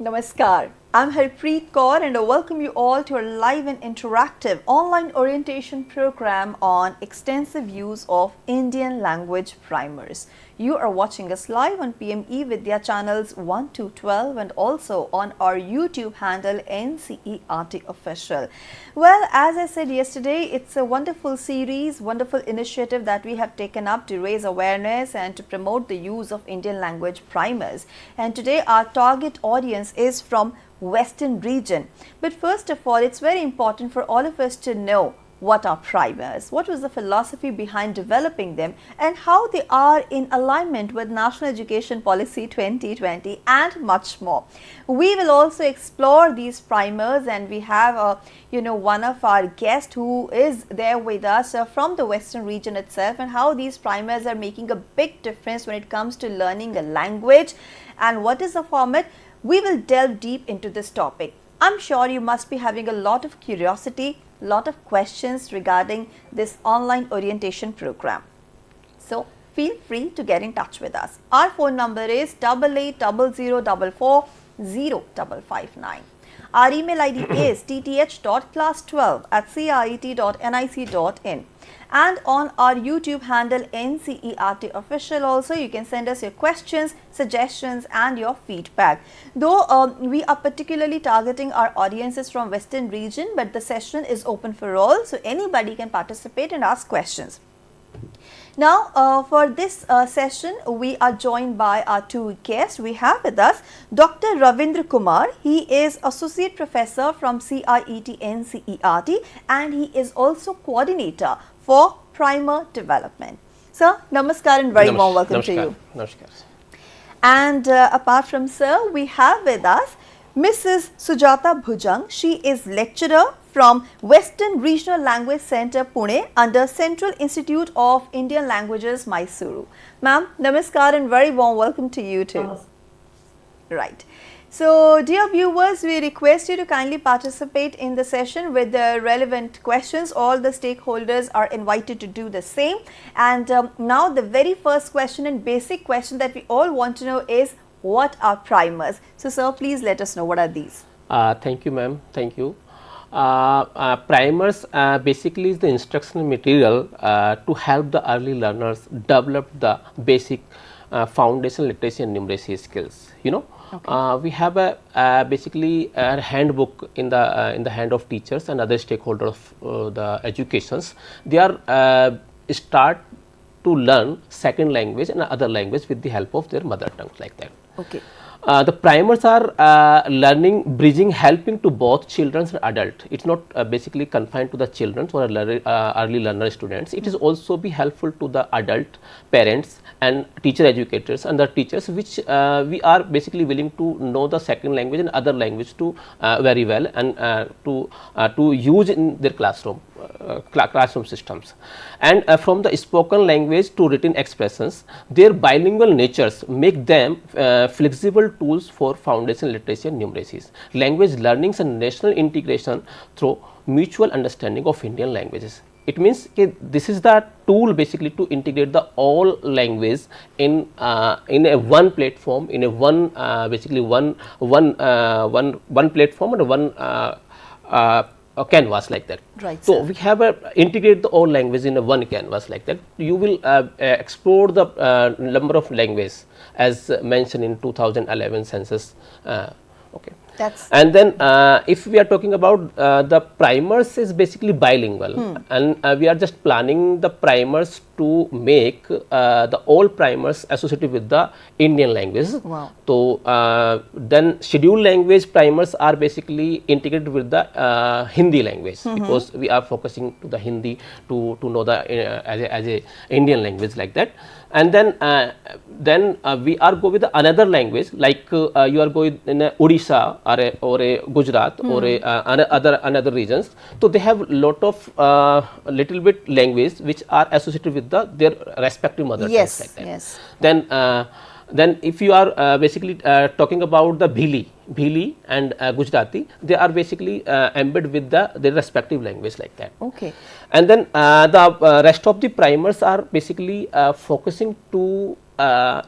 Namaskar. I'm Harpreet Kaur and I welcome you all to our live and interactive online orientation program on extensive use of Indian language primers. You are watching us live on PMeVIDYA channels 1 to 12 and also on our YouTube handle NCERT Official. Well, as I said yesterday, it's a wonderful series, wonderful initiative that we have taken up to raise awareness and to promote the use of Indian language primers. And today our target audience is from Western region. But first of all, it's very important for all of us to know what are primers, what was the philosophy behind developing them, and how they are in alignment with National Education Policy 2020 and much more. We will also explore these primers, and we have one of our guests who is there with us from the Western region itself, and how these primers are making a big difference when it comes to learning a language and what is the format. We will delve deep into this topic. I'm sure you must be having a lot of curiosity, lot of questions regarding this online orientation program. So feel free to get in touch with us. Our phone number is 8800440559. Our email ID is dth.class12@ciit.nic.in. And on our YouTube handle NCERT Official also, you can send us your questions, suggestions and your feedback. Though we are particularly targeting our audiences from Western region, but the session is open for all, so anybody can participate and ask questions. Now, for this session, we are joined by our two guests. We have with us Dr. Ravindra Kumar. He is Associate Professor from CIET NCERT and he is also Coordinator for Primer Development. Sir, namaskar and very warm welcome to you. Namaskar. And apart from sir, we have with us Mrs. Sujata Bhujang. She is lecturer from Western Regional Language Center, Pune, under Central Institute of Indian Languages, Mysuru. Ma'am, namaskar and very warm welcome to you too. Right. So, dear viewers, we request you to kindly participate in the session with the relevant questions. All the stakeholders are invited to do the same. And now the very first question and basic question that we all want to know is, what are primers? So, sir, please let us know what are these. Thank you, ma'am. Thank you. Primers basically is the instructional material to help the early learners develop the basic foundational literacy and numeracy skills. Okay. We have basically a handbook in the hand of teachers and other stakeholders of the educations. They are start to learn second language and other language with the help of their mother tongue, like that. Okay. The primers are learning, bridging, helping to both children and adult. It's not basically confined to the children or early learner students. It is also be helpful to the adult parents and teacher educators and the teachers, which we are basically willing to know the second language and other language to very well and to use in their classroom systems. And from the spoken language to written expressions, their bilingual natures make them flexible tools for foundation literacy and numeracies, language learnings and national integration through mutual understanding of Indian languages. It means this is the tool basically to integrate the all language in a one platform, in a one basically one platform and one a canvas, like that. Right. So we have integrate the all language in a one canvas, like that. You will explore the number of languages as mentioned in 2011 census. Okay. And then if we are talking about the primers is basically bilingual, and we are just planning the primers to make the all primers associated with the Indian language. Wow. So then scheduled language primers are basically integrated with the Hindi language, because we are focusing to the Hindi to know the as a Indian language, like that. And then we are go with another language, like you are going in Odisha or a Gujarat or another regions. So they have lot of little bit language which are associated with their respective mother tongues, like that. Yes. Then if you are basically talking about the Bhili and Gujarati, they are basically embedded with their respective language, like that. Okay. And then the rest of the primers are basically focusing to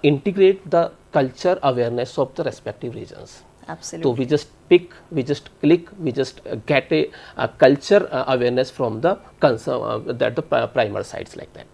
integrate the culture awareness of the respective regions. Absolutely. So we just pick, we just click, we just get a culture awareness from the primer sites like that.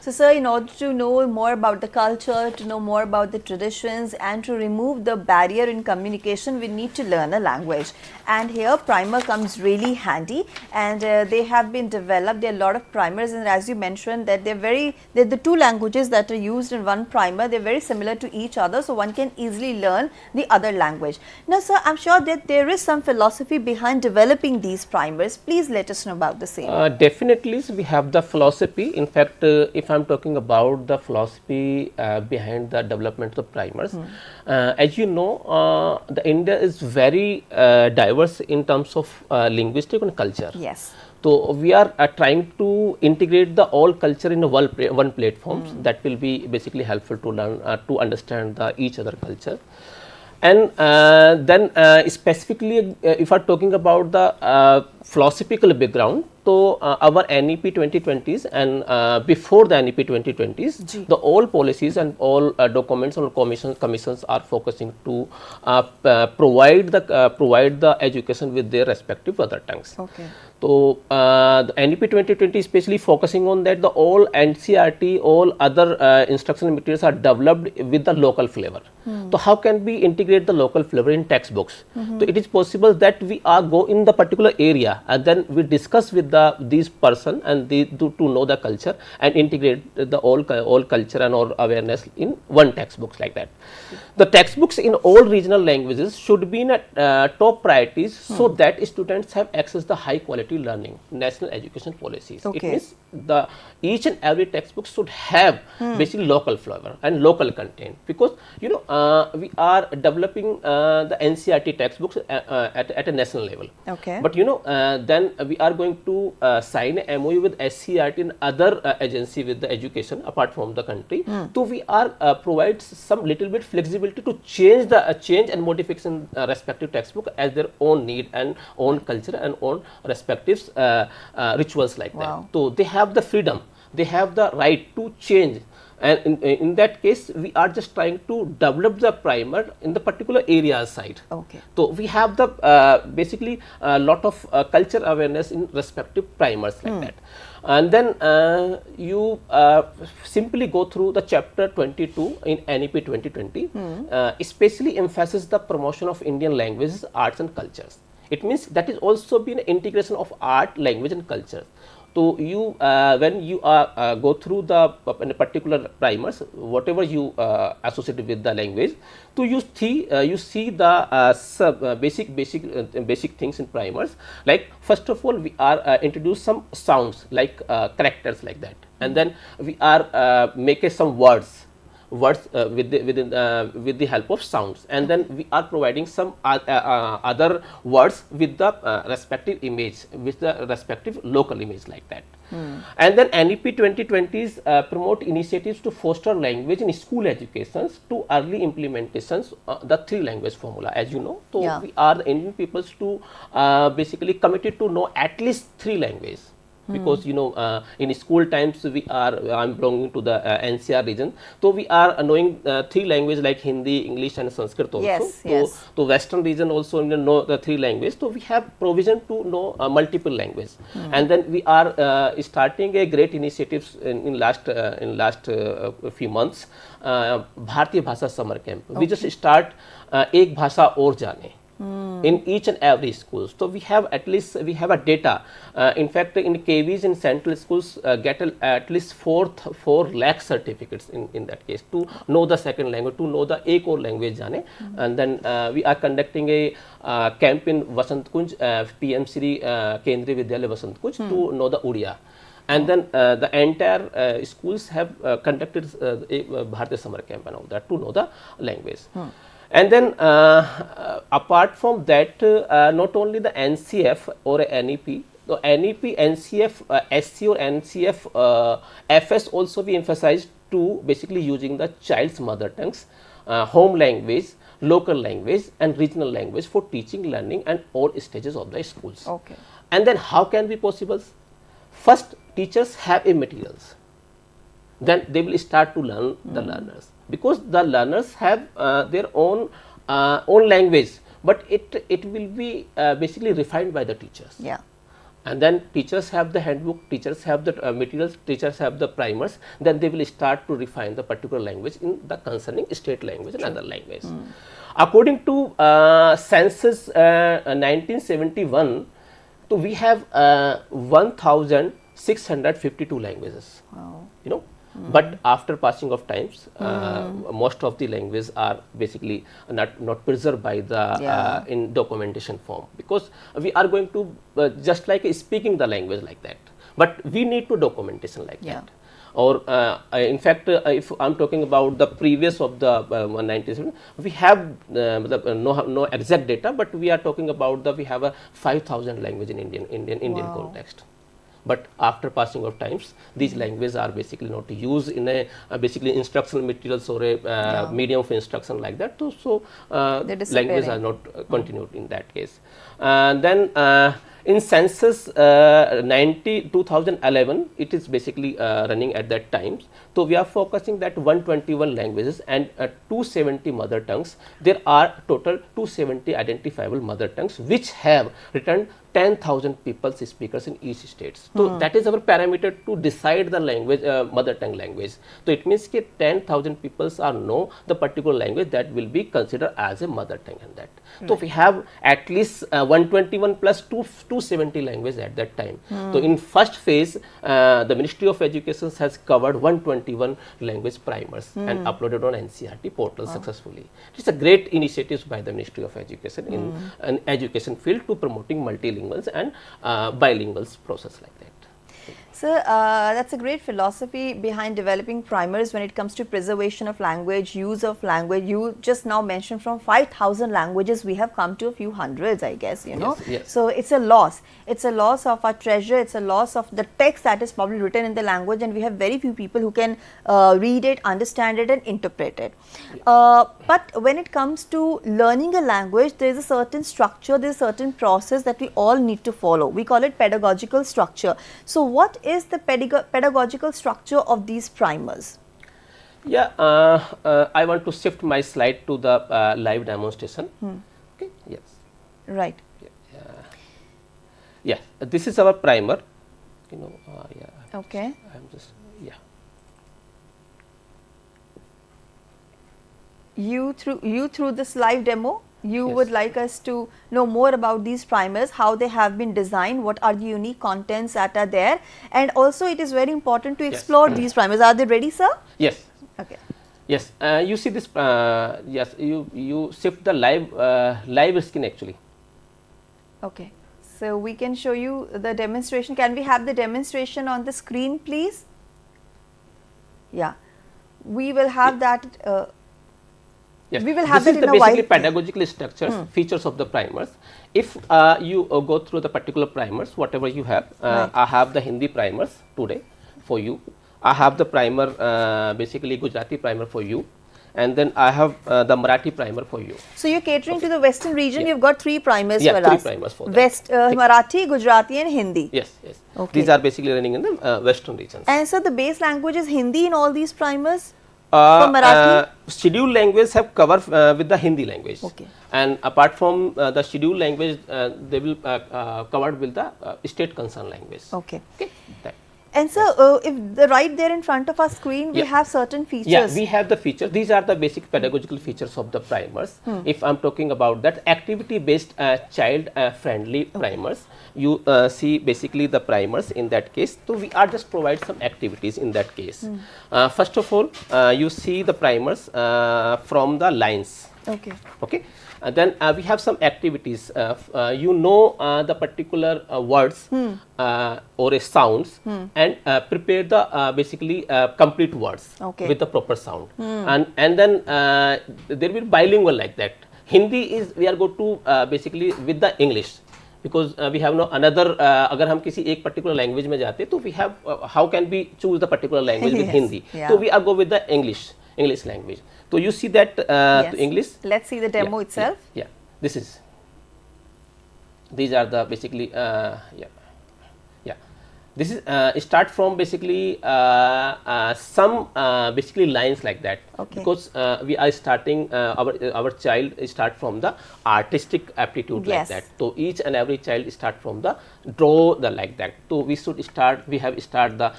So, sir, in order to know more about the culture, to know more about the traditions, and to remove the barrier in communication, we need to learn a language. And here, primer comes really handy. And they have been developed. There are a lot of primers, and as you mentioned, that they're the two languages that are used in one primer. They're very similar to each other, so one can easily learn the other language. Now, sir, I'm sure that there is some philosophy behind developing these primers. Please let us know about the same. Definitely, so we have the philosophy. In fact, if I'm talking about the philosophy behind the development of primers, as you know, the India is very diverse in terms of linguistic and culture. Yes. So we are trying to integrate the all culture in one platform that will be basically helpful to learn to understand each other culture. And then specifically, if I am talking about the philosophical background, so our NEP 2020s and before the NEP 2020s, the all policies and all documents or commissions are focusing to provide the education with their respective mother tongues. Okay. So the NEP 2020 is especially focusing on that the all NCERT, all other instructional materials are developed with the local flavor. So how can we integrate the local flavor in textbooks? So it is possible that we go in the particular area and then we discuss with these person and to know the culture and integrate the all culture and all awareness in one textbooks like that. The textbooks in all regional languages should be in top priorities so that students have access to high quality learning, national education policies. Okay. It means each and every textbook should have basically local flavor and local content, because you know we are developing the NCERT textbooks at a national level. Okay. But you know then we are going to sign a MOU with SCERT and other agency with the education apart from the country. So we are provide some little bit flexibility to change and modification respective textbook as their own need and own culture and own respective rituals like that. So they have the freedom, they have the right to change. And in that case, we are just trying to develop the primer in the particular area side. Okay. So we have the basically a lot of culture awareness in respective primers like that. And then you simply go through the chapter 22 in NEP 2020, especially emphasizes the promotion of Indian languages, arts and cultures. It means that is also been an integration of art, language and culture. So you when you go through the particular primers, whatever you associated with the language, so you see the basic things in primers. Like first of all, we are introduce some sounds like characters like that, and then we are make some words with the help of sounds, and then we are providing some other words with the respective image, with the respective local image like that. And then NEP 2020s promote initiatives to foster language in school educations to early implementations the 3 language formula, as you know. So we are the Indian peoples to basically committed to know at least 3 languages. Because you know in school times I'm belonging to the NCR region, so we are knowing 3 languages like Hindi, English and Sanskrit also. Yes, so western region also know the 3 languages, so we have provision to know multiple languages. And then we are starting a great initiatives in last few months, Bharatiya Bhasha summer camp. We just start Ek Bhasha Aur Jaane in each and every school. So we have a data. In fact, in KVs in central schools get at least 4 lakh certificates in that case to know the second language, to know the ek aur language jane. And then we are conducting a camp in Vasant Kunj, PM Shri Kendriya Vidyalaya Vasant Kunj to know the Odia. And then the entire schools have conducted Bharatiya summer camp and all that to know the language. And then apart from that, not only the NCF or NEP, the NEP, NCF, SC or NCF, FS also be emphasized to basically using the child's mother tongues, home language, local language and regional language for teaching, learning and all stages of the schools. Okay. And then how can be possible? First, teachers have a materials. Then they will start to learn the learners, because the learners have their own language but it will be basically refined by the teachers. Yeah. And then teachers have the handbook, teachers have the materials, teachers have the primers, then they will start to refine the particular language in the concerning state language and other language. According to census 1971, so we have 1,652 languages. Wow. You know, but after passing of times, most of the languages are basically not preserved by the in documentation form, because we are going to just like speaking the language like that, but we need to documentation like that. Or in fact, if I'm talking about the previous of the 197, we have no exact data, but we are talking about we have a 5,000 language in Indian context. But after passing of times, these languages are basically not used in a basically instructional materials or a medium of instruction like that. So languages are not continued in that case. Then in census 2011, it is basically running at that time. So we are focusing that 121 languages and 270 mother tongues. There are total 270 identifiable mother tongues which have returned 10,000 people speakers in each state. So that is our parameter to decide the language, mother tongue language. So it means that 10,000 people are know the particular language that will be considered as a mother tongue in that. So we have at least 121 plus 270 languages at that time. So in first phase, the Ministry of Education has covered 121 language primers and uploaded on NCERT portal successfully. It is a great initiative by the Ministry of Education in an education field to promoting multilinguals and bilinguals process like that. So that's a great philosophy behind developing primers when it comes to preservation of language, use of language. You just now mentioned from 5,000 languages we have come to a few hundreds, I guess, you know. Yes. So it's a loss. It's a loss of our treasure. It's a loss of the text that is probably written in the language, and we have very few people who can read it, understand it and interpret it. But when it comes to learning a language, there is a certain structure, there is a certain process that we all need to follow. We call it pedagogical structure. So what is the pedagogical structure of these primers? Yeah, I want to shift my slide to the live demonstration. Okay. Yes. Right. Yeah, this is our primer. You know. Yeah. Okay. I'm just yeah. You through this live demo, you would like us to know more about these primers, how they have been designed, what are the unique contents that are there, and also it is very important to explore these primers. Are they ready, sir? Yes. Okay. Yes. You see this. Yes. You shift the live screen actually. Okay. So we can show you the demonstration. Can we have the demonstration on the screen, please? Yeah. We will have that. Yes. We will have this that is in a while. basically pedagogical structures, features of the primers. If you go through the particular primers, whatever you have, I have the Hindi primers today for you. I have the primer, basically Gujarati primer for you. And then I have the Marathi primer for you. So you're catering to the western region. You've got 3 primers for us. 3 primers for that. West, Marathi, Gujarati and Hindi. Yes, yes. Okay. These are basically running in the western regions. And so the base language is Hindi in all these primers? For Marathi? Scheduled language have covered with the Hindi language. Okay. And apart from the scheduled language, they will covered with the state concerned language. Okay. Okay. That. And so, if right there in front of our screen, we have certain features. Yeah, we have the features. These are the basic pedagogical features of the primers. If I'm talking about that, activity-based child-friendly primers, you see basically the primers in that case. So we are just provide some activities in that case. First of all, you see the primers from the lines. Okay. Okay. Then we have some activities. You know the particular words or sounds and prepare the basically complete words with the proper sound. And then there will be bilingual like that. Hindi is we are going to basically with the English. Because we have no another, अगर हम किसी एक particular language में जाते तो we have how can we choose the particular language with Hindi? So we are go with the English language. So you see that English. Let's see the demo itself. Yeah, this is. These are the basically This is start from basically some basically lines like that. Okay. Because we are starting our child start from the artistic aptitude Yes. like that. So each and every child start from the draw the like that. So we should start. We have start the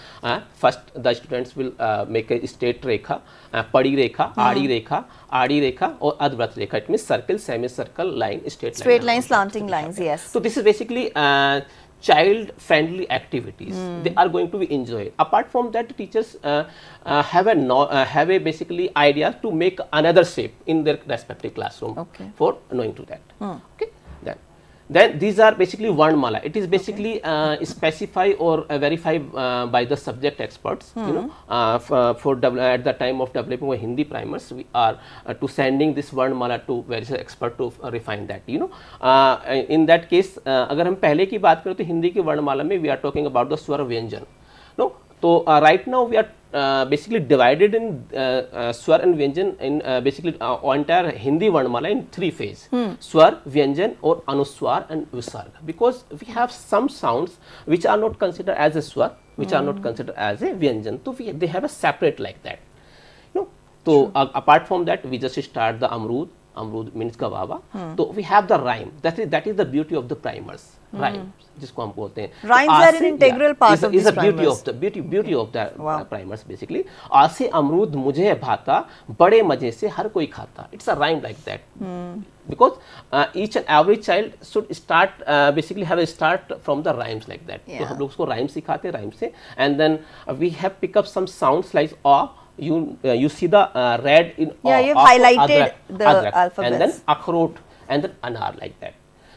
first the students will make a straight rekha, padi rekha, aadi rekha, or advrat rekha. It means circle, semicircle, line, straight line, slanting lines. Yes. So this is basically child friendly activities. They are going to be enjoyed. Apart from that, teachers have a basically idea to make another shape in their respective classroom. Okay. For knowing to that. Okay. Then these are basically Varnmala. It is basically specify or verify by the subject experts. You know, for at the time of developing our Hindi primers, we are to sending this Varnmala to various expert to refine that. You know, in that case, अगर हम पहले की बात करें तो हिंदी की वर्णमाला में we are talking about the स्वर व्यंजन. No, so right now we are basically divided in swar and vyanjan in basically entire Hindi Varnamala in three phases. Swar, vyanjan or anuswar and visarga. Because we have some sounds which are not considered as a swar, which are not considered as a vyanjan. So they have a separate like that. You know? So apart from that, we just start the amrud. Amrud means gawaba. So we have the rhyme. That is the beauty of the primers. Rhyme, जिसको हम बोलते हैं. Rhymes are an integral part of these primers. Beauty of the primers basically. आसे अमरूद मुझे भाता, बड़े मजे से हर कोई खाता. It's a rhyme like that. Because each and every child should start basically have a start from the rhymes like that. तो हम लोग उसको rhyme सिखाते हैं rhyme से. And then we have pick up some sounds like you see the red in you've highlighted the alphabets. And then akhrot and then anar like that.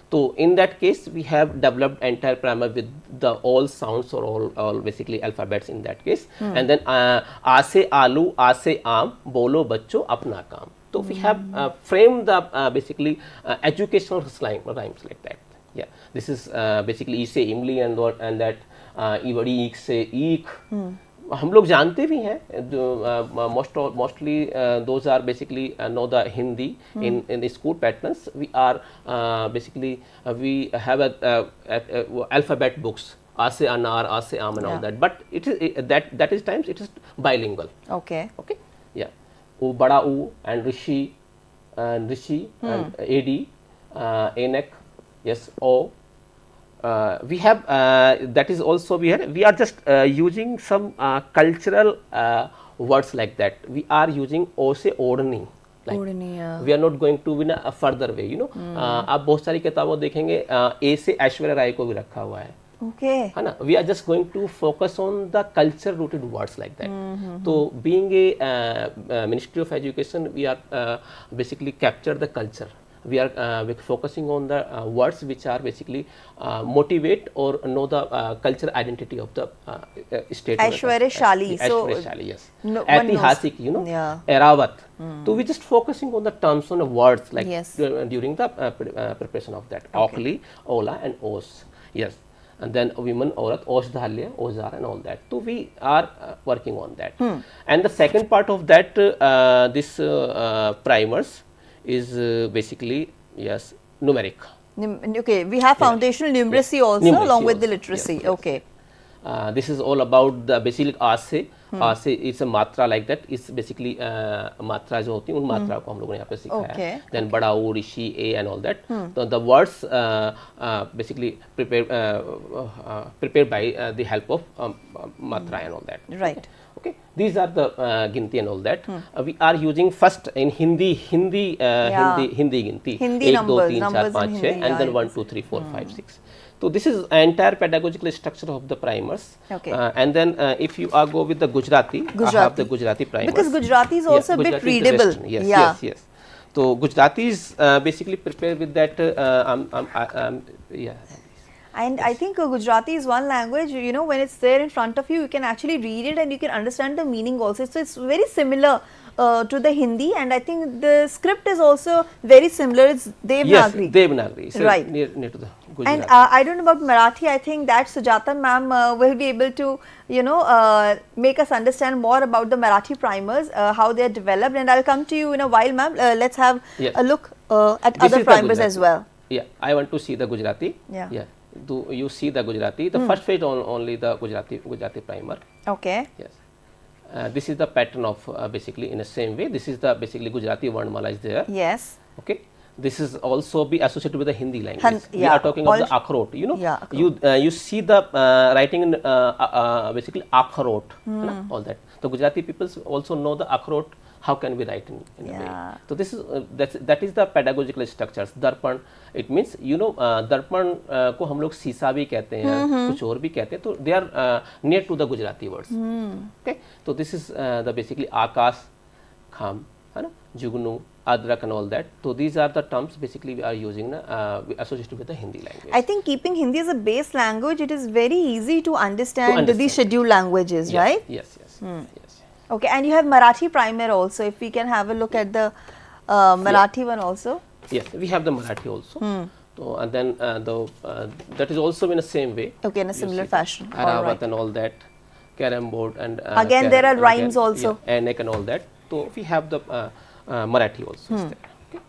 So in that case, we have developed entire primer with the all sounds or all basically alphabets in that case. And then aase alu, aase aam, bolo bachcho apna kaam. So we have framed the basically educational rhymes like that. Yeah, this is basically ise imli and that ivadi ik se ik. हम लोग जानते भी हैं mostly those are basically know the Hindi in the school patterns. We are basically we have a alphabet books ase anar ase am and all that, but it is that is times it is bilingual. Okay yeah, u bada u and rishi and ad enek yes o. We have that is also we are just using some cultural words like that. We are using o se odni. Like, we are not going to in a further way, you know. आप बहुत सारी किताबों देखेंगे ए से ऐश्वर्या राय को भी रखा हुआ है. Okay. है ना? We are just going to focus on the culture rooted words like that. So being a Ministry of Education, we are basically capture the culture. We are focusing on the words which are basically motivate or know the cultural identity of the state. Aishwaryashali. Aishwaryashali, yes. Aitihasik, you know. Yeah. Eravat. So we just focusing on the terms on the words like during the preparation of that. Okay. Okli, Ola and Os. Yes. And then women, Aurat, Oshdhalya, Ozar and all that. So we are working on that. And the second part of that, this primers is basically yes numeric. Okay, we have foundational numeracy also numeracy along with the literacy. Yes. Okay. This is all about the basically आसे. आसे is a matra like that. It's basically matra जो होती हैं उन मात्रा को हम लोगों ने यहाँ पे सिखाया है. Then बड़ा ओ ऋषि a and all that. So the words basically prepared by the help of matra and all that. Right. Okay, these are the ginti and all that. We are using first in Hindi ginti. Hindi 1 2 3 4 5 6 and then 1 2 3 4 5 6. So this is entire pedagogical structure of the primers. Okay. And then if you go with the Gujarati, I have the Gujarati primers. Because Gujarati is also a bit readable. Yes. So Gujarati is basically prepared with that. And I think Gujarati is one language, you know, when it's there in front of you, you can actually read it and you can understand the meaning also. So it's very similar to the Hindi, and I think the script is also very similar. It's Devanagari. Yes, Devanagari. So right. Near to the Gujarati. And I don't know about Marathi. I think that Sujata ma'am will be able to, you know, make us understand more about the Marathi primers, how they are developed. And I'll come to you in a while, ma'am. Let's have a look at other primers as well. Yeah, I want to see the Gujarati. Yeah. you see the Gujarati. The first page only the Gujarati primer. Okay. Yes. This is the pattern of basically in the same way. This is the basically Gujarati Varnmala is there. Yes. Okay. This is also be associated with the Hindi language. We yeah, are talking of the akhrot. You know, yeah, you see the writing in basically akhrot, all that. The Gujarati people also know the akhrot. How can we write in a way? So this is that is the pedagogical structures. Darpan, it means you know darpan को हम लोग शीशा भी कहते हैं, कुछ और भी कहते हैं. तो they are near to the Gujarati words. Okay, so this is the basically आकाश, खाम, है ना, जुगनू, adrak and all that. So these are the terms basically we are using associated with the Hindi language. I think keeping Hindi as a base language, it is very easy to understand these scheduled languages, yes, right? Yes, yes, yes. Okay, and you have Marathi primer also. If we can have a look at the Marathi one also. Yes, we have the Marathi also. So, and then that is also in the same way. Okay, in a similar fashion. Aravat and all that, carom board and again there are rhymes also. Yeah, anek and all that. So we have the Marathi also is there. Okay.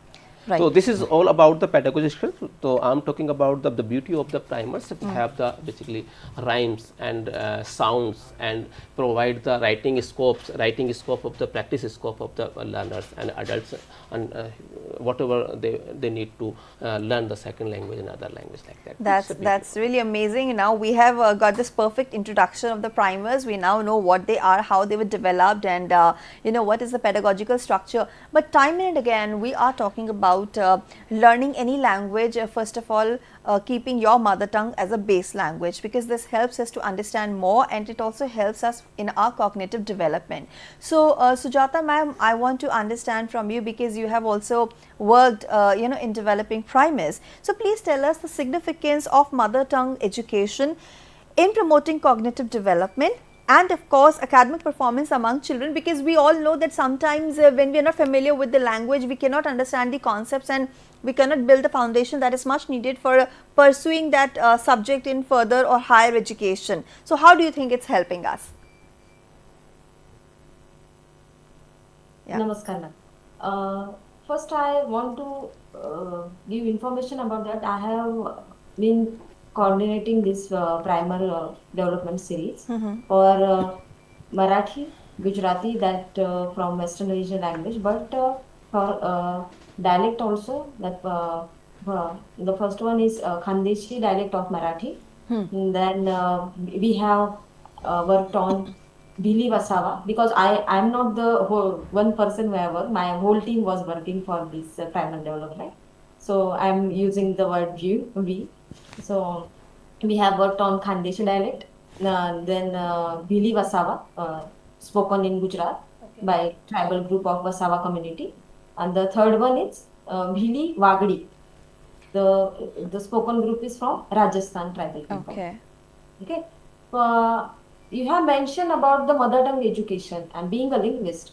Right. So this is all about the pedagogy skill. So I'm talking about the beauty of the primers. We have the basically rhymes and sounds and provide the writing scope of the practice scope of the learners and adults and whatever they need to learn the second language and other language like that. That's really amazing. Now we have got this perfect introduction of the primers. We now know what they are, how they were developed, and you know what is the pedagogical structure. But time and again we are talking about learning any language, first of all keeping your mother tongue as a base language, because this helps us to understand more and it also helps us in our cognitive development. So Sujata ma'am, I want to understand from you, because you have also worked you know, in developing primers. So please tell us the significance of mother tongue education in promoting cognitive development and of course academic performance among children, because we all know that sometimes when we are not familiar with the language, we cannot understand the concepts and we cannot build the foundation that is much needed for pursuing that subject in further or higher education. So how do you think it's helping us? Yeah. Namaskar ma'am. First I want to give information about that. I have been coordinating this primer development series for Marathi, Gujarati, that from Western region language, but for dialect also, that the first one is Khandeshi dialect of Marathi. Then we have worked on Bili Vasawa, because I am not the one person whoever, my whole team was working for this primer development. So I am using the word we. So we have worked on Khandeshi dialect, then Bili Vasawa, spoken in Gujarat by tribal group of Vasawa community, and the third one is Bhili Wagdi. The spoken group is from Rajasthan tribal people. Okay. You have mentioned about the mother tongue education and being a linguist.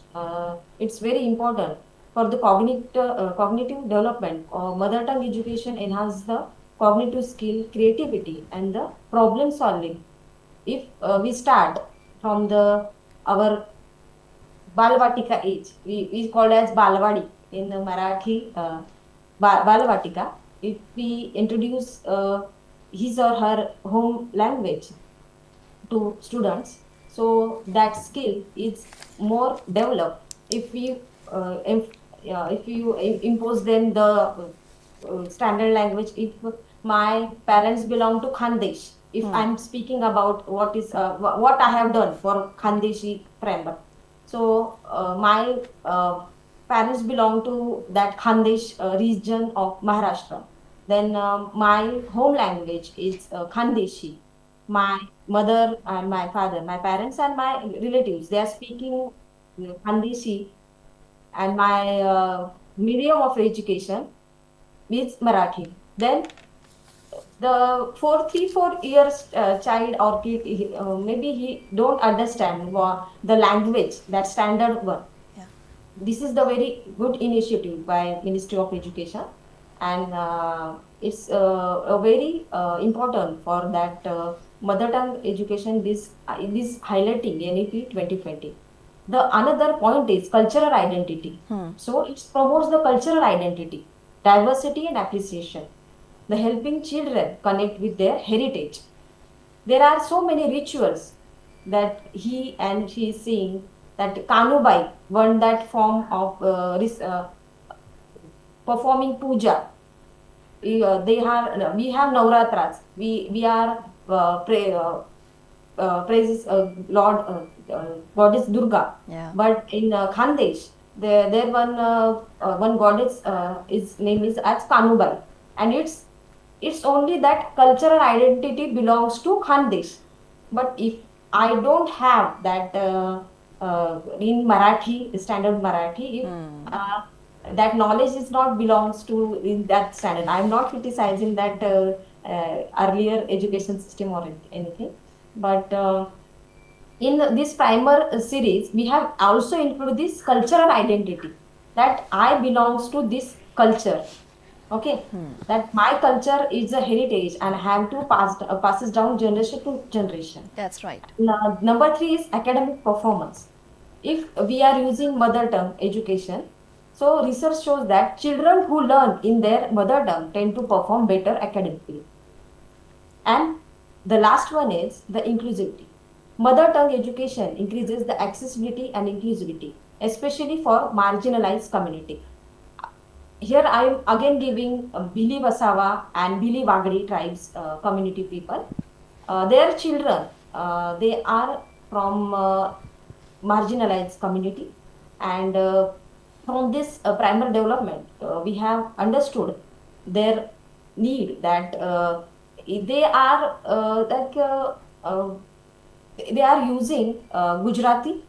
It's very important for the cognitive development. Mother tongue education enhances the cognitive skill, creativity, and the problem solving. If we start from our Balvatika age, we call as Balwadi in the Marathi, Balvatika. If we introduce his or her home language to students, so that skill is more developed. If you impose them the standard language, if my parents belong to Khandesh, if I'm speaking about what I have done for Khandeshi primer, so my parents belong to that Khandesh region of Maharashtra, then my home language is Khandeshi. My mother and my father, my parents and my relatives, they are speaking Khandeshi, and my medium of education is Marathi. Then the 3-4 years child or kid, maybe he don't understand the language, that standard one. Yeah. This is the very good initiative by Ministry of Education, and it's a very important for that mother tongue education. This is highlighting NEP 2020. The another point is cultural identity. So it promotes the cultural identity, diversity and appreciation. the helping children connect with their heritage. There are so many rituals that he and she is seeing, that Kanubai, one that form of performing puja. We have Navratras. We are praises Lord Goddess Durga. Yeah. But in Khandesh, there one goddess is name is as Kanubai, and it's only that cultural identity belongs to Khandesh. But if I don't have that in Marathi, standard Marathi, if that knowledge is not belongs to in that standard, I'm not criticizing that earlier education system or anything, but in this primer series, we have also included this cultural identity, that I belongs to this culture. Okay, that my culture is a heritage and I have to pass it down generation to generation. That's right. Now, number three is academic performance. If we are using mother tongue education, so research shows that children who learn in their mother tongue tend to perform better academically. And the last one is the inclusivity. Mother tongue education increases the accessibility and inclusivity, especially for marginalized community. Here I am again giving Bhili Basawa and Bhili Wagadi tribes community people. Their children, they are from marginalized community, and from this primer development, we have understood their need, that they are they are using Gujarati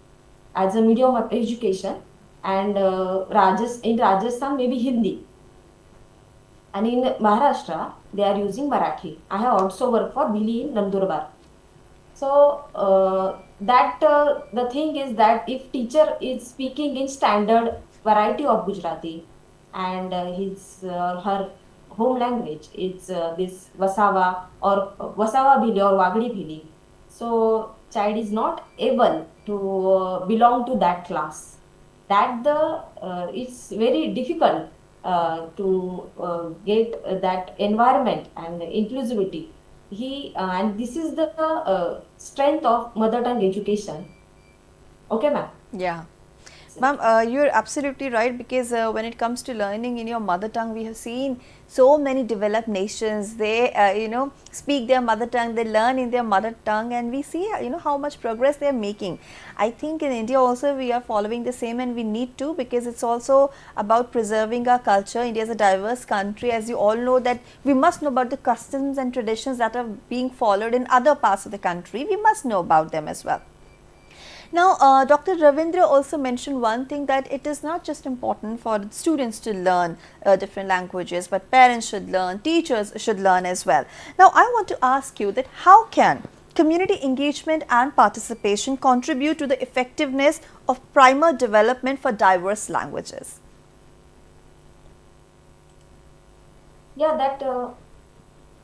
as a medium of education, and in Rajasthan maybe Hindi, and in Maharashtra they are using Marathi. I have also worked for Bhili in Nandurbar. So the thing is that if teacher is speaking in standard variety of Gujarati, and her home language is this Vasawa or Vasawa Bhili or Wagadi Bhili, so child is not able to belong to that class. That it's very difficult to get that environment and inclusivity. And this is the strength of mother tongue education. Okay, ma'am. Yeah. Ma'am, you're absolutely right, because when it comes to learning in your mother tongue, we have seen so many developed nations, they speak their mother tongue, they learn in their mother tongue, and we see how much progress they are making. I think in India also we are following the same, and we need to, because it's also about preserving our culture. India is a diverse country, as you all know, that we must know about the customs and traditions that are being followed in other parts of the country. We must know about them as well. Now, Dr. Ravindra also mentioned one thing, that it is not just important for students to learn different languages, but parents should learn, teachers should learn as well. Now, I want to ask you that how can community engagement and participation contribute to the effectiveness of primer development for diverse languages? Yeah, that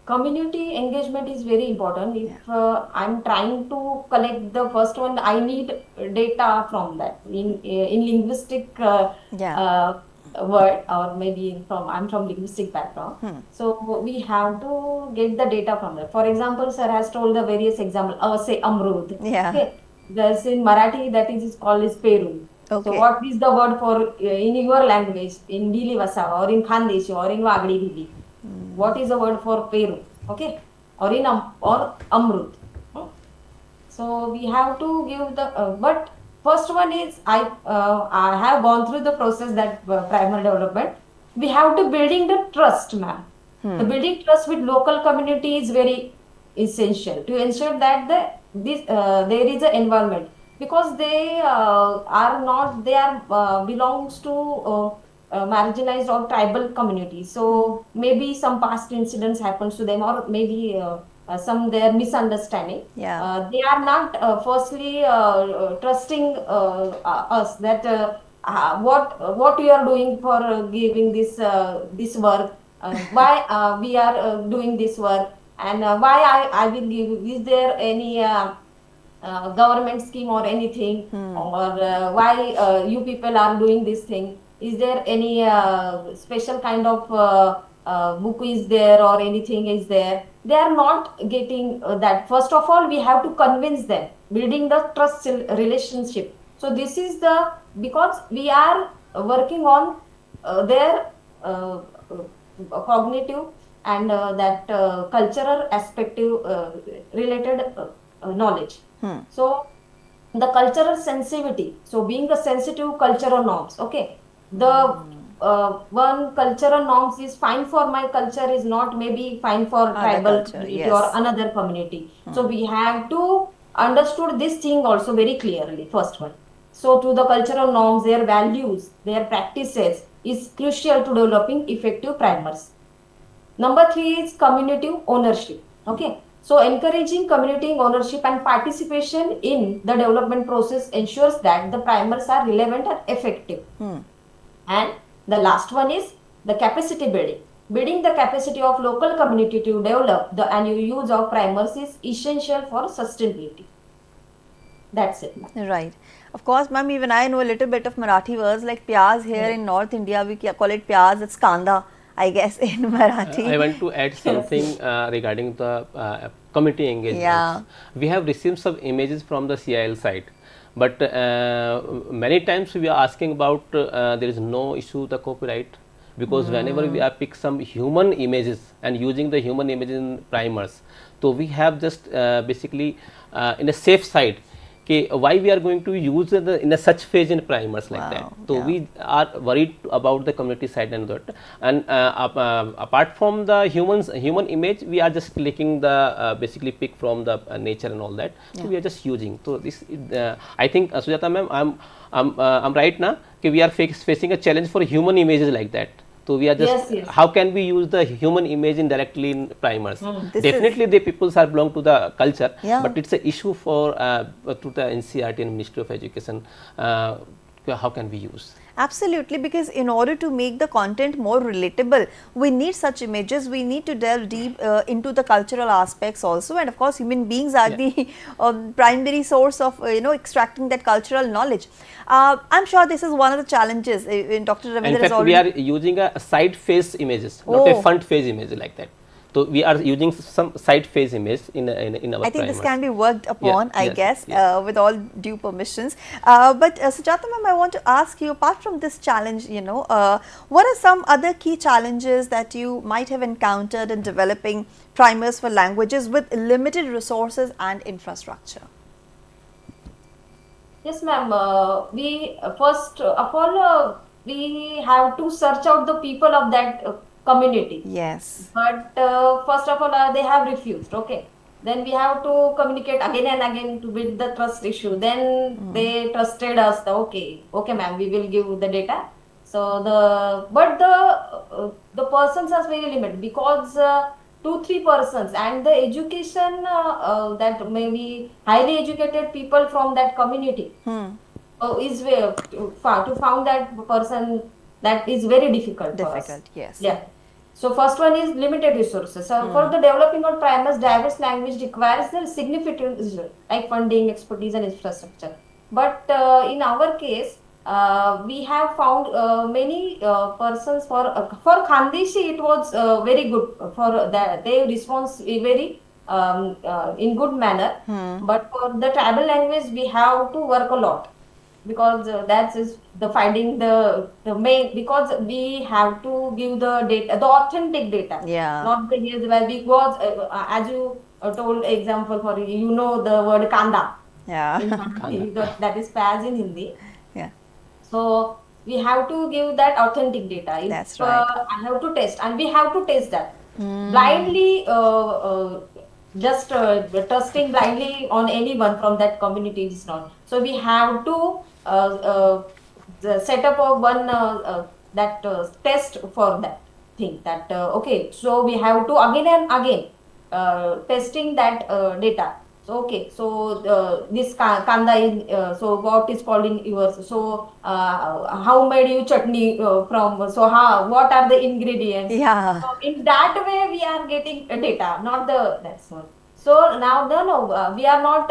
community engagement is very important. If I'm trying to collect the first one, I need data from that in linguistic word, or maybe I'm from linguistic background. So we have to get the data from that. For example, sir has told the various example. Say amrud. Yeah. Okay. There's in Marathi that is called as peru. Okay. So what is the word for in your language, in Bhili Vasawa or in Khandeshi or in Wagadi Bhili? What is the word for peru? Okay, or in or amrut. So we have to give the but first one is I have gone through the process, that primer development. We have to building the trust, ma'am. The building trust with local community is very essential to ensure that there is an environment, because they belongs to marginalized or tribal communities. So maybe some past incidents happens to them, or maybe some their misunderstanding. Yeah. They are not firstly trusting us, that what we are doing for giving this work, why we are doing this work, and why I will give. Is there any government scheme or anything, or why you people are doing this thing? Is there any special kind of book is there or anything is there, they are not getting that. First of all, we have to convince them, building the trust relationship. So this is the, because we are working on their cognitive and that cultural aspect related knowledge. So the cultural sensitivity, so being a sensitive cultural norms, okay, the one cultural norms is fine for my culture is not maybe fine for Other tribal culture, community yes. or another community. So we have to understood this thing also very clearly, first one. So to the cultural norms, their values, their practices is crucial to developing effective primers. Number three is community ownership. Okay. So encouraging community ownership and participation in the development process ensures that the primers are relevant and effective. And the last one is the capacity building. Building the capacity of local community to develop the annual use of primers is essential for sustainability. That's it. Right. Of course, ma'am, even I know a little bit of Marathi words like pyaz here in North India. We call it pyaz. It's kanda, I guess, in Marathi. I want to add something regarding the community engagements. Yeah. We have received some images from the CIIL side, but many times we are asking about there is no issue the copyright, because whenever we are pick some human images and using the human images in primers, so we have just basically in a safe side. Okay, why we are going to use in a such phase in primers like that. So we are worried about the community side and that. And apart from the human image, we are just clicking the basically pick from the nature and all that. So we are just using. So this I think Sujata ma'am, I'm right now. Okay, we are facing a challenge for human images like that. So we are just how can we use the human image directly in primers? Definitely the peoples are belong to the culture, but it's an issue for to the NCERT and Ministry of Education. How can we use? Absolutely, because in order to make the content more relatable, we need such images. We need to delve deep into the cultural aspects also, and of course, human beings are the primary source of extracting that cultural knowledge. I'm sure this is one of the challenges. Dr. Ravindra in fact, we are using a side face images, not a front face image like that. So we are using some side face image in our I think primers. this can be worked upon, I guess, with all due permissions. But Sujata ma'am, I want to ask you, apart from this challenge, what are some other key challenges that you might have encountered in developing primers for languages with limited resources and infrastructure? Yes, ma'am. We first of all we have to search out the people of that community. Yes. But first of all, they have refused. Okay. Then we have to communicate again and again to build the trust issue. Then they trusted us. Okay, ma'am, we will give the data. So the persons are very limited, because 2-3 persons and the education that maybe highly educated people from that community is to found that person, that is very difficult for us. Yes. Yeah. So first one is limited resources. So for the developing of primers, diverse language requires the significant like funding, expertise, and infrastructure. But in our case, we have found many persons for Khandeshi. It was very good for that. They response very in good manner. But for the tribal language, we have to work a lot, because that is the finding the main, because we have to give the data, the authentic data, not the years where, because as you told example for the word kanda, that is paz in Hindi. So we have to give that authentic data. That's right. I have to test, and we have to test that blindly. Just trusting blindly on anyone from that community is not. So we have to set up a one that test for that thing. That okay. So we have to again and again testing that data. So okay. So this kanda in so what is called in yours. So how made you chutney from? So what are the ingredients? Yeah. So in that way we are getting data, not the that's one. So now we are not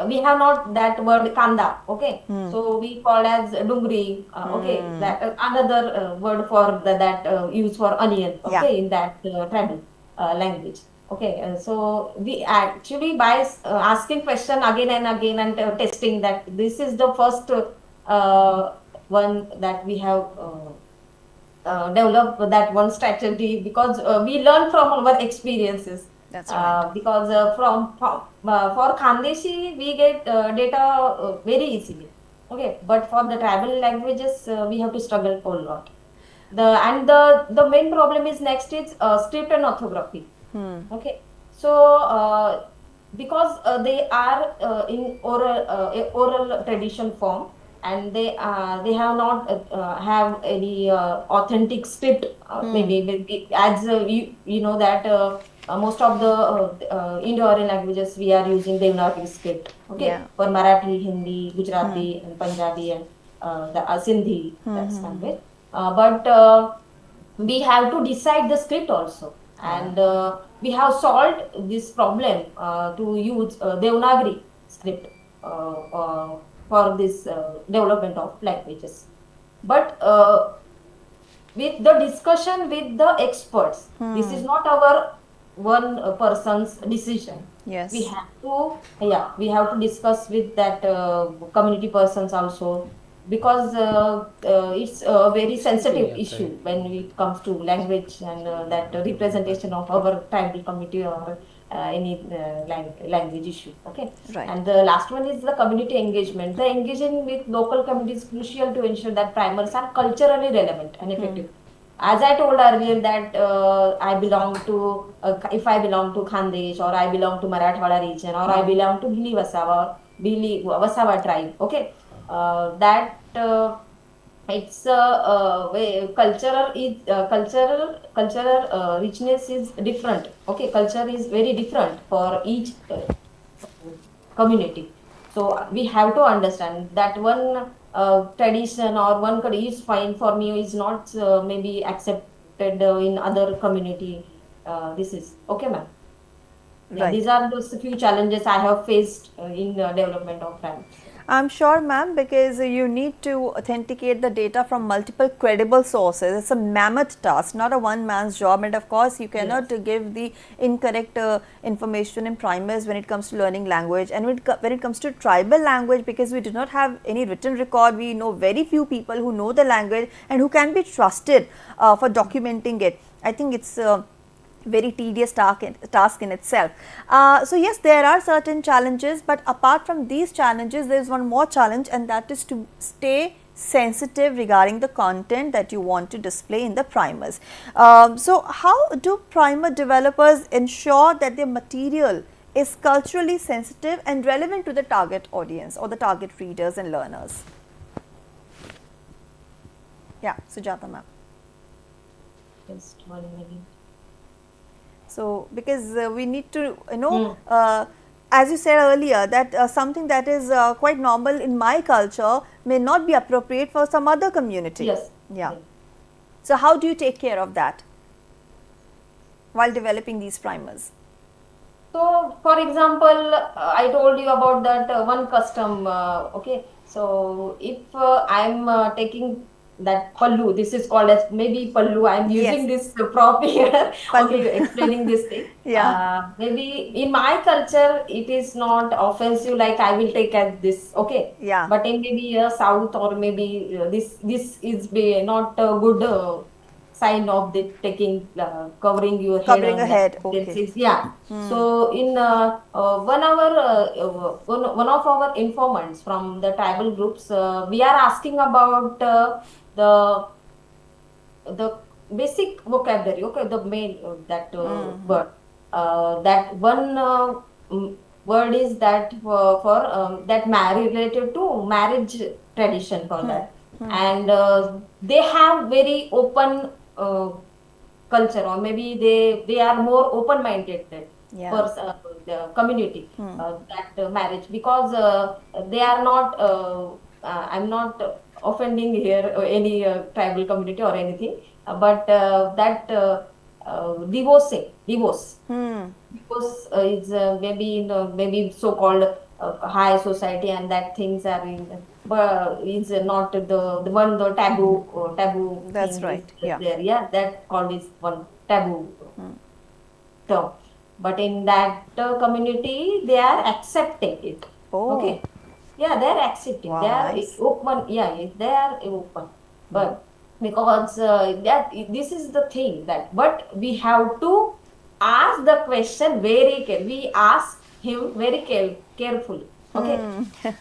we have not that word kanda. Okay, so we call as dungri. Okay, that another word for that use for onion. Yeah. Okay, in that tribal language. Okay, so we actually by asking question again and again and testing that this is the first one that we have developed that one strategy, because we learn from our experiences. That's right. Because for Khandeshi we get data very easily. Okay, but for the tribal languages we have to struggle a lot. The main problem is next is script and orthography. Okay, so because they are in oral tradition form, and they have not have any authentic script. Maybe as you know that most of the Indo-Aryan languages we are using Devanagari script. Okay, Yeah. for Marathi, Hindi, Gujarati, and Punjabi, and the Sindhi, that's language. But we have to decide the script also, and we have solved this problem to use Devanagari script for this development of languages. But with the discussion with the experts, this is not our one person's decision. Yes. We have to discuss with that community persons also, because it's a very sensitive issue when it comes to language and that representation of our tribal community or any language issue. Okay, Right. and the last one is the community engagement. The engaging with local communities is crucial to ensure that primers are culturally relevant and effective. As I told earlier that if I belong to Khandesh, or I belong to Marathwada region, or I belong to Bhili Vasava tribe. Okay, that it's cultural richness is different. Okay, culture is very different for each community. So we have to understand that one tradition or one culture is fine for me is not maybe accepted in other community. This is okay, ma'am. Yeah, Right. these are those few challenges I have faced in the development of time. I'm sure, ma'am, because you need to authenticate the data from multiple credible sources. It's a mammoth task, not a one man's job. And of course, you cannot give the incorrect information in primers when it comes to learning language. And when it comes to tribal language, because we do not have any written record, we know very few people who know the language and who can be trusted for documenting it. I think it's very tedious task in itself. So yes, there are certain challenges, but apart from these challenges, there is one more challenge, and that is to stay sensitive regarding the content that you want to display in the primers. So how do primer developers ensure that their material is culturally sensitive and relevant to the target audience or the target readers and learners? Yeah, Sujata ma'am. Just 1 minute. So, because we need to, as you said earlier, that something that is quite normal in my culture may not be appropriate for some other community. Yes. Yeah. So, how do you take care of that while developing these primers? So, for example, I told you about that one custom. Okay, so if I'm taking that pallu, this is called as maybe pallu. I'm using this prop here. Okay, explaining this thing. Yeah. Maybe in my culture, it is not offensive. Like I will take as this. Okay. Yeah. But in maybe south, or maybe this is not a good sign of the taking covering your head. Covering a head. Okay. Yeah. So in one of our informants from the tribal groups, we are asking about the basic vocabulary. Okay, the main that word. That one word is that for that related to marriage tradition for that, and they have very open culture, or maybe they are more open minded for the community that marriage, because they are not I'm not offending here any tribal community or anything, but that divorce. Divorce is maybe in maybe so-called high society, and that things are in, but is not the one the taboo That's thing is right. Yeah. there. Yeah, that called is one taboo term. But in that community, they are accepting it. Oh, Okay. Yeah, they are accepting. They wow, are nice. open. Yeah, they are open. But because that this is the thing that, but we have to ask the question very we ask him very carefully. Okay. Yeah.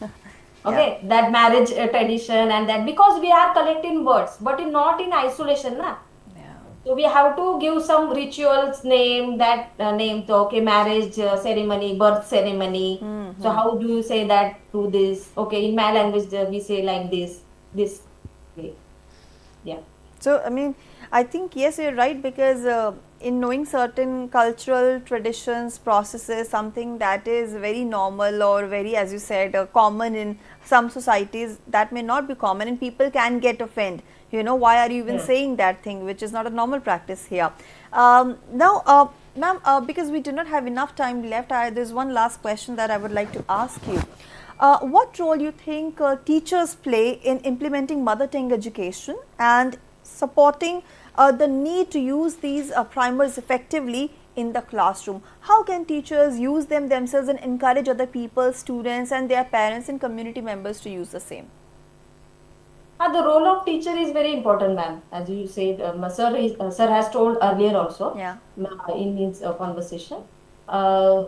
Okay, that marriage tradition and that, because we are collecting words, but not in isolation, na. Yeah. So we have to give some rituals name, that name. So okay, marriage ceremony, birth ceremony. So how do you say that to this? Okay, in my language we say like this way. Yeah. So, I mean, I think yes, you're right, because in knowing certain cultural traditions, processes, something that is very normal or very, as you said, common in some societies, that may not be common, and people can get offended. You know, why are you even Yeah. saying that thing, which is not a normal practice here? Now, ma'am, because we do not have enough time left, there's one last question that I would like to ask you. What role you think teachers play in implementing mother tongue education and supporting the need to use these primers effectively in the classroom? How can teachers use them themselves and encourage other people, students and their parents and community members to use the same? The role of teacher is very important, ma'am. As you said, sir has told earlier also, Yeah. in his conversation. Uh,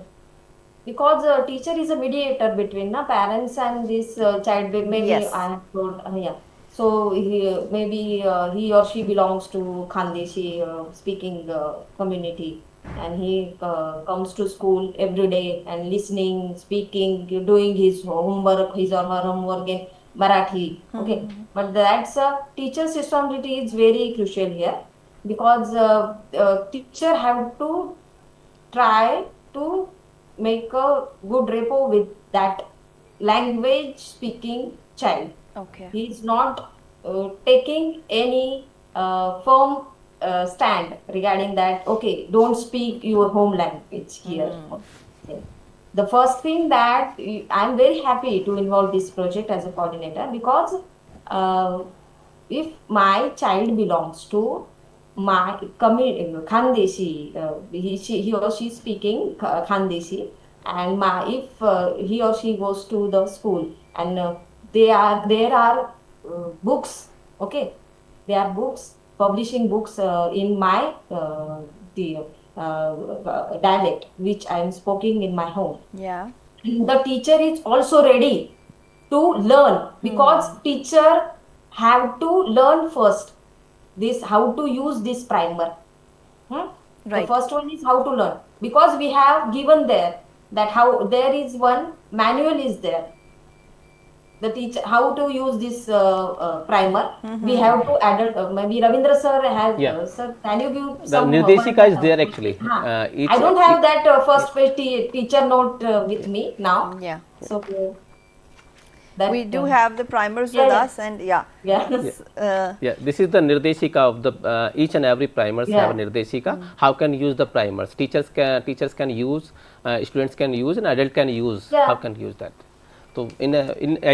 because teacher is a mediator between parents and this child. Maybe I Yes. have told, yeah. So maybe he or she belongs to Khandeshi speaking community, and he comes to school every day and listening, speaking, doing his homework, his or her homework in Marathi. Okay, but that's teacher's responsibility is very crucial here, because teacher have to try to make a good rapport with that language speaking child. Okay. He is not taking any firm stand regarding that. Okay, don't speak your home language here. Okay. The first thing that I'm very happy to involve this project as a coordinator, because uh, if my child belongs to my community Khandeshi, he or she speaking Khandeshi, and if he or she goes to the school, and there are books, okay, there are books, publishing books in my the dialect which I am speaking in my home. Yeah. The teacher is also ready to learn, because teacher have to learn first this how to use this primer. The Right. first one is how to learn, because we have given there that how there is one manual is there, the teacher how to use this primer. We have to add maybe Ravindra sir has Yeah. sir, can you give The some Nirdeshika is there actually. I don't have that first page teacher note with me now, Yeah. so that We do have the primers yeah, with yeah. us, and yeah. Yeah. yeah, this is the Nirdeshika of the each and every primers have a Yeah. Nirdeshika. How can use the primers? Teachers can use, students can use, and adult can use. Yeah. How can use that? So in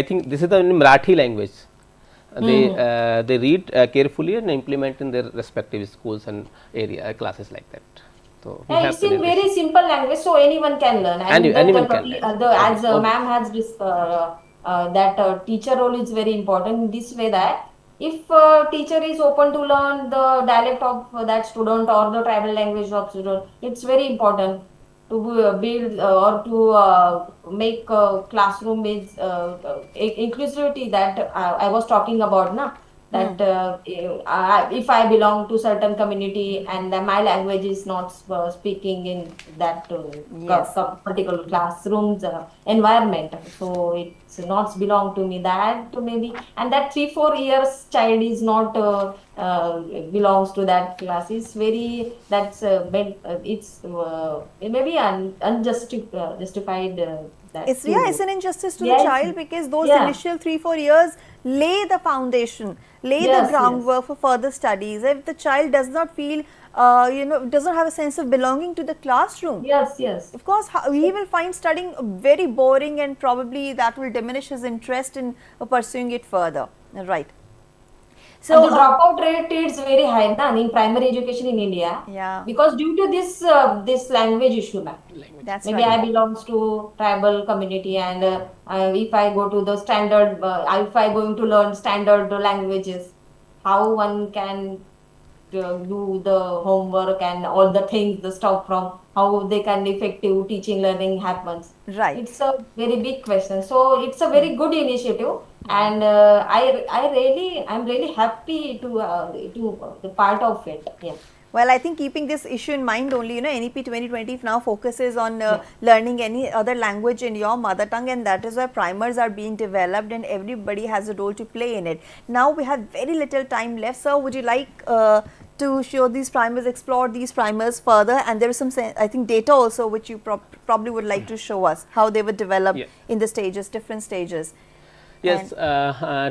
I think this is the in Marathi language. They read carefully and implement in their respective schools and area classes like that. So we Yeah, have it's the in very Nirdeshika. simple language, so anyone can learn. And Anyone can learn. as ma'am has this, that teacher role is very important in this way, that if teacher is open to learn the dialect of that student or the tribal language of student, it's very important to build or to make classroom with inclusivity that I was talking about, na, that if I belong to certain community and my language is not speaking in that Yes. particular classroom's environment, so it's not belong to me, that maybe, and that 3-4 years child is not belongs to that class is very, that's it's maybe justified that It's yeah, it's an injustice to the yes, child, because those yeah, initial 3-4 years lay the foundation, lay the yes, yes, groundwork for further studies. If the child does not feel doesn't have a sense of belonging to the classroom. Yes, yes. Of course, he will find studying very boring, and probably that will diminish his interest in pursuing it further. Right. And the dropout rate is very high na, in primary education in India. Yeah. Because due to this language issue, ma'am. That's Maybe right. I belongs to tribal community, and if I go to the standard, if I going to learn standard languages, how one can do the homework and all the things, the stuff from how they can effective teaching learning happens. Right. It's a very big question. So it's a very good initiative, and I'm really happy to the part of it. Yeah. Well, I think keeping this issue in mind only, NEP 2020 now focuses on learning any other language in your mother tongue, and that is why primers are being developed and everybody has a role to play in it. Now we have very little time left. Sir, would you like to show these primers, explore these primers further? And there is some, I think, data also which you probably would like to show us, how they were developed in the stages, different stages. Yes,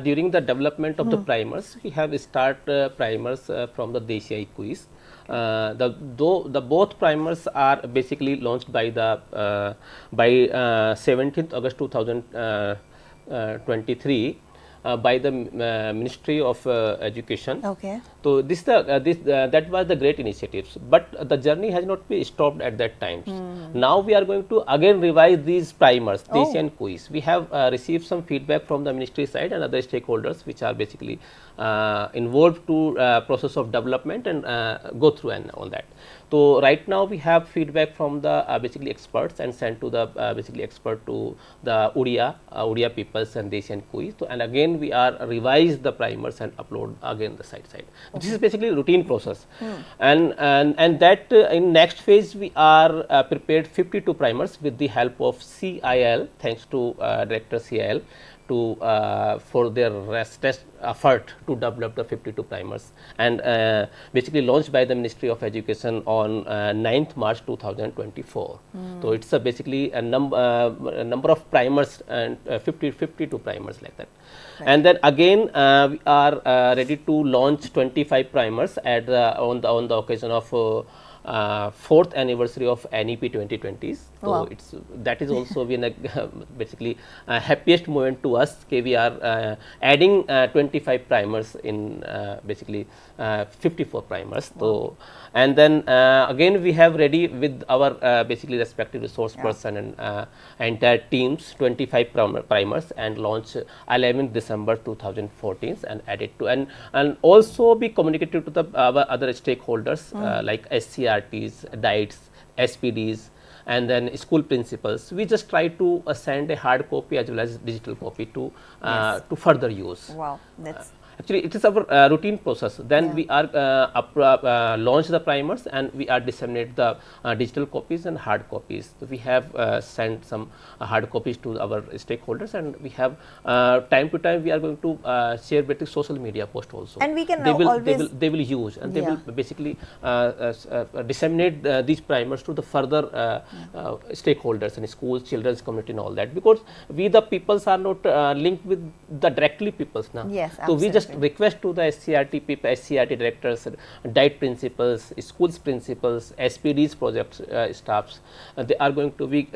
during the development of the primers, we have start primers from the DTH quiz. The both primers are basically launched by the 17th August 2023 by the Ministry of Education. Okay. So that was the great initiatives, but the journey has not been stopped at that time. Now we are going to again revise these primers, DTH quiz. We have received some feedback from the ministry side and other stakeholders which are basically involved to process of development and go through and all that. So right now we have feedback from the basically experts and sent to the basically expert to the Odia peoples and DTH quiz. So, and again we are revise the primers and upload again the side. This is basically routine process, and that in next phase we are prepared 52 primers with the help of CIIL, thanks to Director CIIL to for their restless effort to develop the 52 primers, and basically launched by the Ministry of Education on 9th March 2024. So it's basically a number of primers and 52 primers like that. Right. And then again we are ready to launch 25 primers at on the occasion of 4th anniversary of NEP 2020s. So wow. That is also been a basically happiest moment to us. We are adding 25 primers in basically 54 primers. Wow. So and then again we have ready with our basically respective resource person and entire teams 25 primers and launch 11th December 2014 and added to and also be communicated to the our other stakeholders like SCRTs, DIETs, SPDs, and then school principals. We just try to send a hard copy as well as digital copy to further use. Wow, that's actually it is our routine process. Then we are launch the primers and we are disseminate the digital copies and hard copies. So we have sent some hard copies to our stakeholders, and we have time to time we are going to share with the social media post also. And we can they will use and they will basically disseminate these primers to the further stakeholders and schools, children's community and all that, because we the peoples are not linked with the directly peoples now. Yes, so we just request to the SCRT people, SCRT directors, DIET principals, schools principals, SPDs project staffs, they are going to be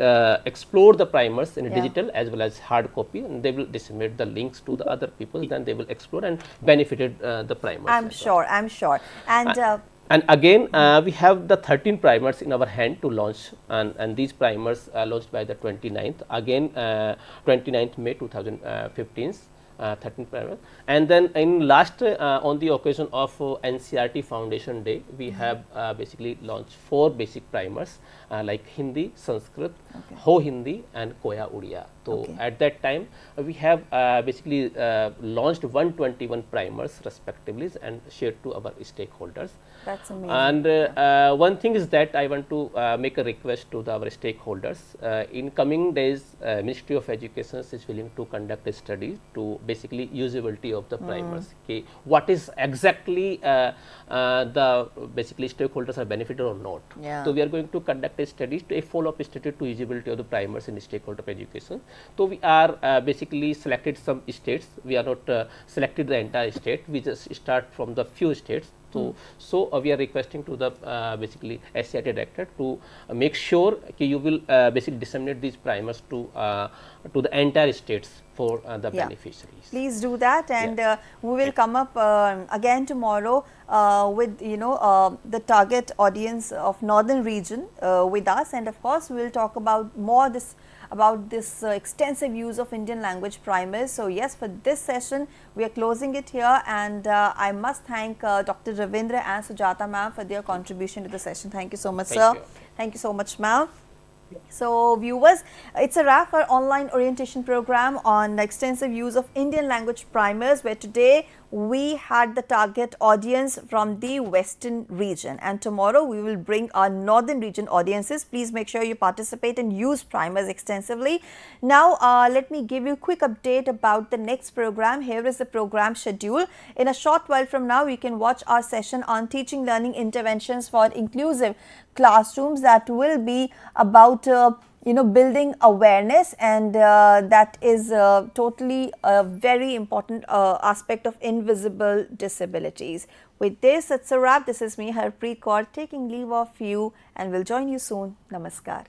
explore the primers in digital as well as hard copy, and they will disseminate the links to the other people. Then they will explore and benefited the primers. I'm sure. And again, we have the 13 primers in our hand to launch, and these primers are launched by the 29th, again 29th May 2015. 13 primers, and then in last on the occasion of NCERT Foundation Day, we have basically launched 4 basic primers like Hindi, Sanskrit, Ho Hindi, and Koya Odia. So at that time we have basically launched 121 primers respectively and shared to our stakeholders. That's amazing. And one thing is that I want to make a request to our stakeholders. In coming days, Ministry of Education is willing to conduct a study to basically usability of the primers. Okay, what is exactly the basically stakeholders are benefited or not. So we are going to conduct a study, a follow-up study to usability of the primers in the stakeholder of education. So we are basically selected some states. We are not selected the entire state. We just start from the few states. So So we are requesting to the basically SCIT director to make sure that you will basically disseminate these primers to the entire states for the beneficiaries. Please do that, and we will come up again tomorrow with the target audience of northern region with us, and of course we will talk about more about this extensive use of Indian language primers. So yes, for this session we are closing it here, and I must thank Dr. Ravindra and Sujata ma'am for their contribution to the session. Thank you so much, sir. Thank you so much, ma'am. So viewers, it's a wrap for online orientation program on extensive use of Indian language primers, where today we had the target audience from the western region, and tomorrow we will bring our northern region audiences. Please make sure you participate and use primers extensively. Now let me give you a quick update about the next program. Here is the program schedule. In a short while from now, you can watch our session on teaching learning interventions for inclusive classrooms. That will be about building awareness, and that is totally a very important aspect of invisible disabilities. With this, it's a wrap. This is me, Harpreet Kaur, taking leave of you, and will join you soon. Namaskar.